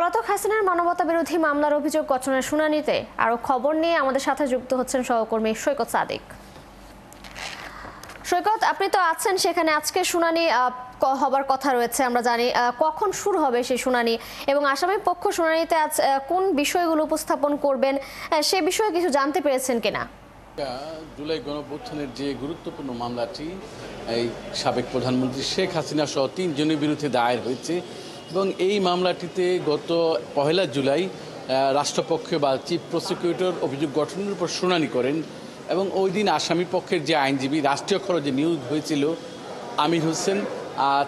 পলাতক হাসিনার মানবতা বিরোধী মামলার অভিযোগ গঠনের শুনানিতে আরো খবর নিয়ে আমাদের সাথে যুক্ত হচ্ছেন সহকর্মী সৈকত সাদিক। সৈকত, আপনি তো আছেন সেখানে, আজকে শুনানি হবার কথা রয়েছে, আমরা জানি। কখন শুরু হবে সেই শুনানি এবং আসামি পক্ষ শুনানিতে আজ কোন বিষয়গুলো উপস্থাপন করবেন সে বিষয়ে কিছু জানতে পেরেছেন কিনা? জুলাই গণঅভ্যুত্থানের যে গুরুত্বপূর্ণ মামলাটি এই সাবেক প্রধানমন্ত্রী শেখ হাসিনা সহ 3 জনের বিরুদ্ধে দায়ের হয়েছে এবং এই মামলাটিতে গত 1 জুলাই রাষ্ট্রপক্ষ বা চিফ প্রসিকিউটর অভিযোগ গঠনের উপর শুনানি করেন এবং ওই দিন আসামি পক্ষের যে আইনজীবী রাষ্ট্রীয় খরচে নিয়োগ হয়েছিল আমির হোসেন,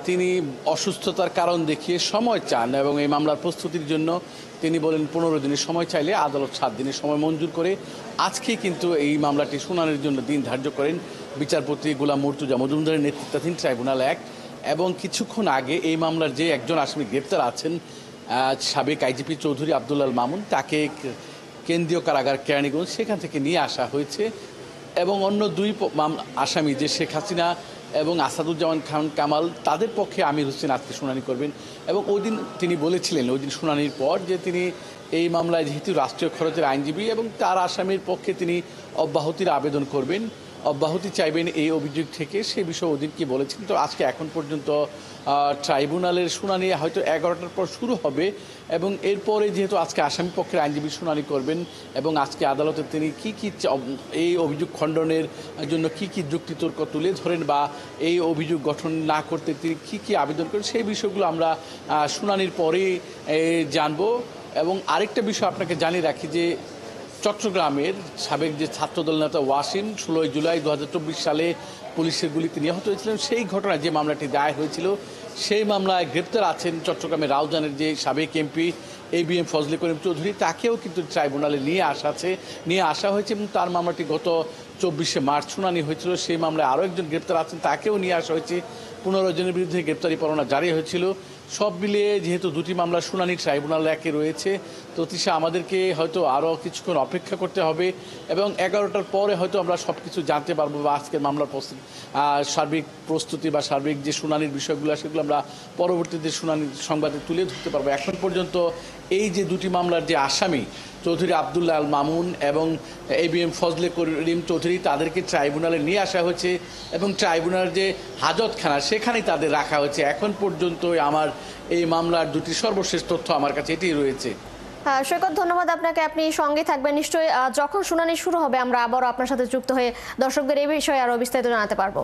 তিনি অসুস্থতার কারণ দেখিয়ে সময় চান এবং এই মামলার প্রস্তুতির জন্য তিনি বলেন 15 দিনের সময় চাইলে আদালত 7 দিনের সময় মঞ্জুর করে আজকে কিন্তু এই মামলাটি শুনানির জন্য দিন ধার্য করেন বিচারপতি গোলাম মুর্তুজা মজুমদারের নেতৃত্বাধীন ট্রাইব্যুনাল 1। এবং কিছুক্ষণ আগে এই মামলার যে একজন আসামি গ্রেপ্তার আছেন সাবেক আইজিপি চৌধুরী আব্দুল আল মামুন, তাকে কেন্দ্রীয় কারাগার কেরানীগঞ্জ সেখান থেকে নিয়ে আসা হয়েছে এবং অন্য 2 আসামি যে শেখ হাসিনা এবং আসাদুজ্জামান খান কামাল, তাদের পক্ষে আমির হোসেন আজকে শুনানি করবেন। এবং ওই দিন তিনি বলেছিলেন ওই দিন শুনানির পর যে তিনি এই মামলায় যেহেতু রাষ্ট্রীয় খরচের আইনজীবী এবং তার আসামির পক্ষে তিনি অব্যাহতির আবেদন করবেন, অব্যাহতি চাইবেন এই অভিযোগ থেকে, সে বিষয়ে ওদিন কি বলেছেন। তো আজকে এখন পর্যন্ত ট্রাইব্যুনালের শুনানি হয়তো 11টার পর শুরু হবে এবং এরপরে যেহেতু আজকে আসামি পক্ষের আইনজীবী শুনানি করবেন এবং আজকে আদালতে তিনি কি এই অভিযোগ খণ্ডনের জন্য কি যুক্তিতর্ক তুলে ধরেন বা এই অভিযোগ গঠন না করতে তিনি কি আবেদন করেন, সেই বিষয়গুলো আমরা শুনানির পরে জানবো। এবং আরেকটা বিষয় আপনাকে জানিয়ে রাখি যে চট্টগ্রামের সাবেক যে ছাত্রদল নেতা ওয়াসিম 16 জুলাই 2024 সালে পুলিশের গুলিতে নিহত হয়েছিলেন, সেই ঘটনায় যে মামলাটি দায়ের হয়েছিল সেই মামলায় গ্রেপ্তার আছেন চট্টগ্রামের রাউজানের যে সাবেক এমপি ABM ফজলে করিম চৌধুরী, তাকেও কিন্তু ট্রাইব্যুনালে নিয়ে আসা হয়েছে এবং তার মামলাটি গত 24শে মার্চ শুনানি হয়েছিল। সেই মামলায় আরও একজন গ্রেপ্তার আছেন, তাকেও নিয়ে আসা হয়েছে। 15 জনের বিরুদ্ধে গ্রেপ্তারি পরোয়ানা জারি হয়েছিল। সব মিলিয়ে যেহেতু 2টি মামলার শুনানি ট্রাইব্যুনাল 1-এ রয়েছে, তো তৃষা আমাদেরকে হয়তো আরও কিছুক্ষণ অপেক্ষা করতে হবে এবং 11টার পরে হয়তো আমরা সব কিছু জানতে পারবো বা আজকের মামলার সার্বিক প্রস্তুতি বা সার্বিক যে শুনানির বিষয়গুলো সেগুলো আমরা পরবর্তীতে শুনানি সংবাদে তুলে ধরতে পারবো। এখন পর্যন্ত এই যে 2টি মামলার যে আসামি চৌধুরী আব্দুল্লাহ আল মামুন এবং ABM ফজলে করিম চৌধুরী, তাদেরকে ট্রাইব্যুনালে নিয়ে আসা হয়েছে এবং ট্রাইব্যুনালের যে হাজতখানা সেখানেই তাদের রাখা হয়েছে। এখন পর্যন্ত আমার এই মামলার 2টি সর্বশেষ তথ্য আমার কাছে এটাই রয়েছে। সৈকত, ধন্যবাদ আপনাকে, আপনি সঙ্গে থাকবেন নিশ্চয়ই। যখন শুনানি শুরু হবে আমরা আবারও আপনার সাথে যুক্ত হয়ে দর্শকদের এই বিষয়ে আরও বিস্তারিত জানাতে পারবো।